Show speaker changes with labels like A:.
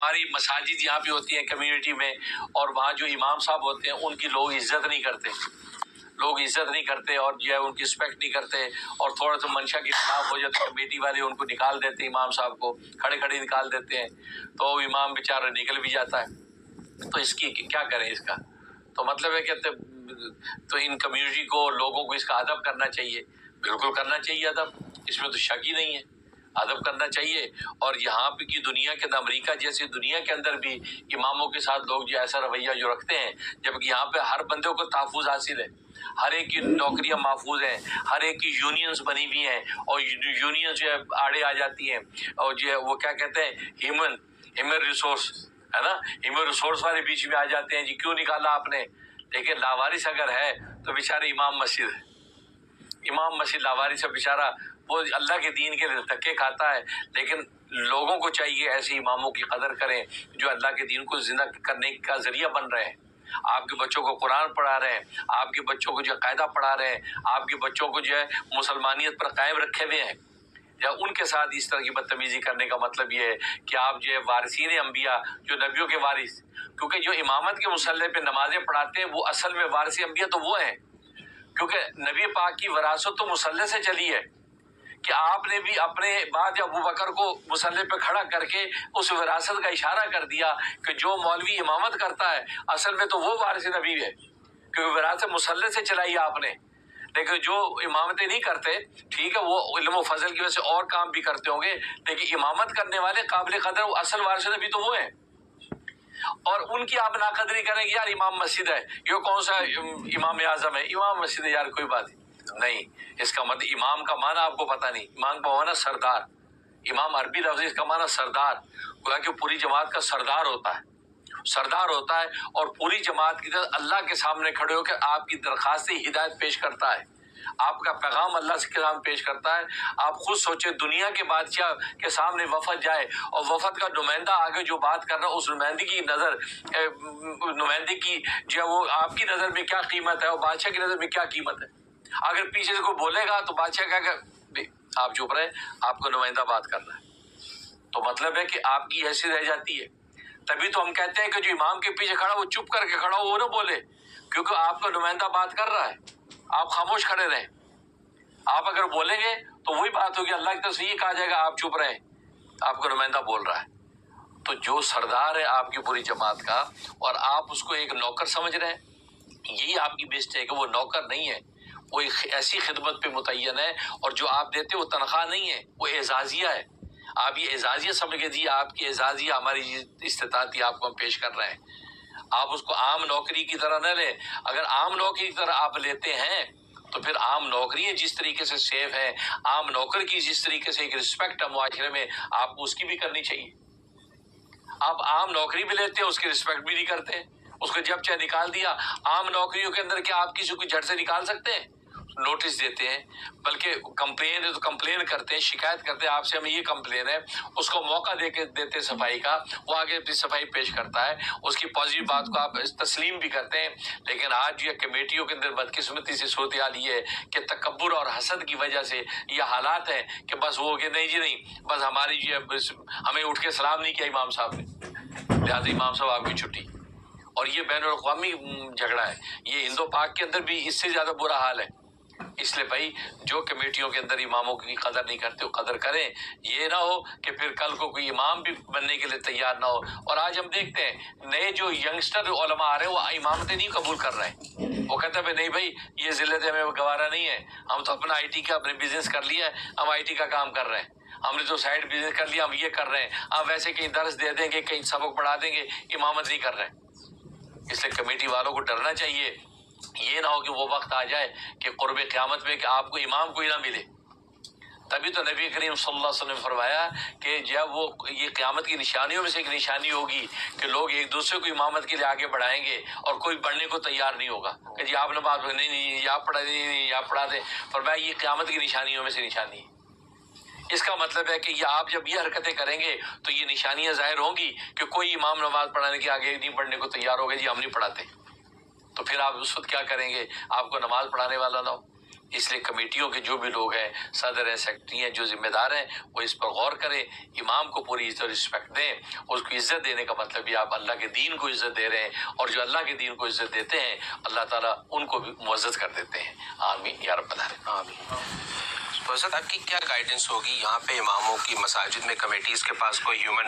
A: ہماری مساجد یہاں بھی ہوتی ہیں کمیونٹی میں، اور وہاں جو امام صاحب ہوتے ہیں ان کی لوگ عزت نہیں کرتے، اور جو ہے ان کی رسپیکٹ نہیں کرتے، اور تھوڑا سا منشا کے خلاف ہو جاتے کمیٹی والے ان کو نکال دیتے ہیں، امام صاحب کو کھڑے کھڑے نکال دیتے ہیں، تو امام بیچارہ نکل بھی جاتا ہے۔ تو اس کی کیا کریں اس کا؟ تو مطلب ہے کہ تو ان کمیونٹی کو، لوگوں کو اس کا ادب کرنا چاہیے، بالکل کرنا چاہیے ادب، اس میں تو شک ہی نہیں ہے، ادب کرنا چاہیے۔ اور یہاں پہ کی دنیا کے اندر، امریکہ جیسی دنیا کے اندر بھی اماموں کے ساتھ لوگ جو ایسا رویہ جو رکھتے ہیں، جبکہ یہاں پہ ہر بندے کو تحفظ حاصل ہے، ہر ایک کی نوکریاں محفوظ ہیں، ہر ایک کی یونینز بنی ہوئی ہیں، اور یونینز جو ہے آڑے آ جاتی ہیں، اور جو ہے وہ کیا کہتے ہیں، ہیومن ریسورس ہے نا، ہیومن ریسورس والے بیچ میں آ جاتے ہیں، جی کیوں نکالا آپ نے؟ لیکن لاوارث اگر ہے تو بیچارے امام مسجد لاوارث ہے بیچارہ، وہ اللہ کے دین کے لیے دھکے کھاتا ہے۔ لیکن لوگوں کو چاہیے ایسے اماموں کی قدر کریں جو اللہ کے دین کو زندہ کرنے کا ذریعہ بن رہے ہیں، آپ کے بچوں کو قرآن پڑھا رہے ہیں، آپ کے بچوں کو جو ہے قاعدہ پڑھا رہے ہیں، آپ کے بچوں کو جو ہے مسلمانیت پر قائم رکھے ہوئے ہیں، یا ان کے ساتھ اس طرح کی بدتمیزی کرنے کا مطلب یہ ہے کہ آپ جو ہے وارثین انبیاء، جو نبیوں کے وارث، کیونکہ جو امامت کے مصلی پہ نمازیں پڑھاتے ہیں وہ اصل میں وارث انبیاء تو وہ ہیں، کیونکہ نبی پاک کی وراثت تو مصلی سے چلی ہے، کہ آپ نے بھی اپنے بعد ابو بکر کو مصلی پہ کھڑا کر کے اس وراثت کا اشارہ کر دیا کہ جو مولوی امامت کرتا ہے اصل میں تو وہ وارث نبی ہے، کیونکہ وراثت مصلی سے چلائی آپ نے۔ لیکن جو امامتیں نہیں کرتے، ٹھیک ہے وہ علم و فضل کی وجہ سے اور کام بھی کرتے ہوں گے، لیکن امامت کرنے والے قابل قدر وہ اصل وارث نبی تو وہ ہیں، اور ان کی آپ ناقدری کریں گے، یار امام مسجد ہے، یہ کون سا امام اعظم ہے، امام مسجد ہے، یار کوئی بات نہیں۔ اس کا مطلب امام کا معنی آپ کو پتہ نہیں، امام کا معنی سردار، امام عربی لفظ اس کا معنی سردار، گویا کہ پوری جماعت کا سردار ہوتا ہے، اور پوری جماعت کی طرف اللہ کے سامنے کھڑے ہو کر آپ کی درخواست ہدایت پیش کرتا ہے، آپ کا پیغام اللہ کے سامنے پیش کرتا ہے۔ آپ خود سوچیں، دنیا کے بادشاہ کے سامنے وفد جائے اور وفد کا نمائندہ آگے جو بات کر رہا ہے، اس نمائندے کی جو ہے وہ آپ کی نظر میں کیا قیمت ہے اور بادشاہ کی نظر میں کیا قیمت ہے؟ اگر پیچھے سے کوئی بولے گا تو بادشاہ کہے گا آپ چپ رہے، آپ کو نمائندہ بات کر رہا ہے، تو مطلب ہے کہ آپ کی حیثیت رہ جاتی ہے۔ تبھی تو ہم کہتے ہیں کہ جو امام کے پیچھے کھڑا وہ چپ کر کے کھڑا ہو، وہ نہ بولے، کیونکہ آپ کا نمائندہ بات کر رہا ہے، آپ خاموش کھڑے رہیں۔ آپ اگر بولیں گے تو وہی بات ہوگی، اللہ کی طرف سے یہ کہا جائے گا آپ چپ رہیں، آپ کا نمائندہ بول رہا ہے۔ تو جو سردار ہے آپ کی پوری جماعت کا، اور آپ اس کو ایک نوکر سمجھ رہے ہیں، یہی آپ کی بیسٹ ہے کہ وہ نوکر نہیں ہے، وہ ایک ایسی خدمت پہ متعین ہے، اور جو آپ دیتے وہ تنخواہ نہیں ہے، وہ اعزازیہ ہے۔ آپ یہ اعزازیہ سمجھ کے دیے، آپ کی اعزازیہ ہماری استطاعت آپ کو ہم پیش کر رہے ہیں، آپ اس کو عام نوکری کی طرح نہ لیں۔ اگر عام نوکری کی طرح آپ لیتے ہیں تو پھر عام نوکری جس طریقے سے سیف ہے، عام نوکر کی جس طریقے سے ایک رسپیکٹ ہے معاشرے میں، آپ کو اس کی بھی کرنی چاہیے۔ آپ عام نوکری بھی لیتے ہیں، اس کی رسپیکٹ بھی نہیں کرتے، اس کو جب چاہے نکال دیا۔ عام نوکریوں کے اندر کیا آپ کسی کو جھٹ سے نکال سکتے ہیں؟ نوٹس دیتے ہیں، بلکہ کمپلین ہے تو کمپلین کرتے ہیں، شکایت کرتے ہیں، آپ سے ہمیں یہ کمپلین ہے، اس کو موقع دے کے دیتے صفائی کا، وہ آگے اپنی صفائی پیش کرتا ہے، اس کی پازیٹیو بات کو آپ تسلیم بھی کرتے ہیں۔ لیکن آج یہ کمیٹیوں کے اندر بدقسمتی سے صورتحال یہ ہے کہ تکبر اور حسد کی وجہ سے یہ حالات ہیں کہ بس وہ کہ نہیں جی نہیں، بس ہماری جو ہے ہمیں اٹھ کے سلام نہیں کیا امام صاحب نے، لہٰذا امام صاحب آپ کی چھٹی۔ اور یہ بین الاقوامی جھگڑا ہے، یہ ہندو پاک کے اندر بھی اس سے زیادہ برا حال ہے۔ اس لیے بھائی جو کمیٹیوں کے اندر اماموں کی قدر نہیں کرتے وہ قدر کریں، یہ نہ ہو کہ پھر کل کو کوئی امام بھی بننے کے لیے تیار نہ ہو۔ اور آج ہم دیکھتے ہیں نئے جو ینگسٹر علماء آ رہے ہیں وہ امامتیں نہیں قبول کر رہے ہیں، وہ کہتے ہیں نہیں بھائی یہ ذلت ہمیں گوارا نہیں ہے، ہم تو اپنا آئی ٹی کا اپنے بزنس کر لیا ہے، ہم آئی ٹی کا کام کر رہے ہیں، ہم نے تو سائڈ بزنس کر لیا، ہم یہ کر رہے ہیں، ہم ویسے کہیں درس دے دیں گے، کہیں سبق پڑھا دیں گے، امامت نہیں کر رہے ہیں۔ اس لیے کمیٹی والوں کو ڈرنا چاہیے، یہ نہ ہو کہ وہ وقت آ جائے کہ قرب قیامت میں کہ آپ کو امام کوئی نہ ملے۔ تبھی تو نبی کریم صلی اللہ علیہ وسلم نے فرمایا کہ جب وہ یہ قیامت کی نشانیوں میں سے ایک نشانی ہوگی کہ لوگ ایک دوسرے کو امامت کے لیے آگے بڑھائیں گے اور کوئی بڑھنے کو تیار نہیں ہوگا کہ جی آپ نے بات نہیں آپ پڑھا دیں، نہیں آپ پڑھا دیں۔ فرمایا یہ قیامت کی نشانیوں میں سے نشانی ہے۔ اس کا مطلب ہے کہ یہ آپ جب یہ حرکتیں کریں گے تو یہ نشانیاں ظاہر ہوں گی کہ کوئی امام نماز پڑھانے کے آگے نہیں بڑھنے کو تیار ہوگا، جی ہم نہیں پڑھاتے، تو پھر آپ اس وقت کیا کریں گے؟ آپ کو نماز پڑھانے والا نہ ہو، اس لیے کمیٹیوں کے جو بھی لوگ ہیں، صدر ہیں، سیکرٹری ہیں، جو ذمہ دار ہیں، وہ اس پر غور کریں، امام کو پوری عزت اور رسپیکٹ دیں. اس کو عزت دینے کا مطلب یہ آپ اللہ کے دین کو عزت دے رہے ہیں، اور جو اللہ کے دین کو عزت دیتے ہیں اللہ تعالیٰ ان کو بھی معزز کر دیتے ہیں. آمین یا رب العالمین.
B: آمین. تو حضرت آپ کی کیا گائیڈنس ہوگی یہاں پہ اماموں کی مساجد میں کمیٹیز کے پاس کوئی ہیومن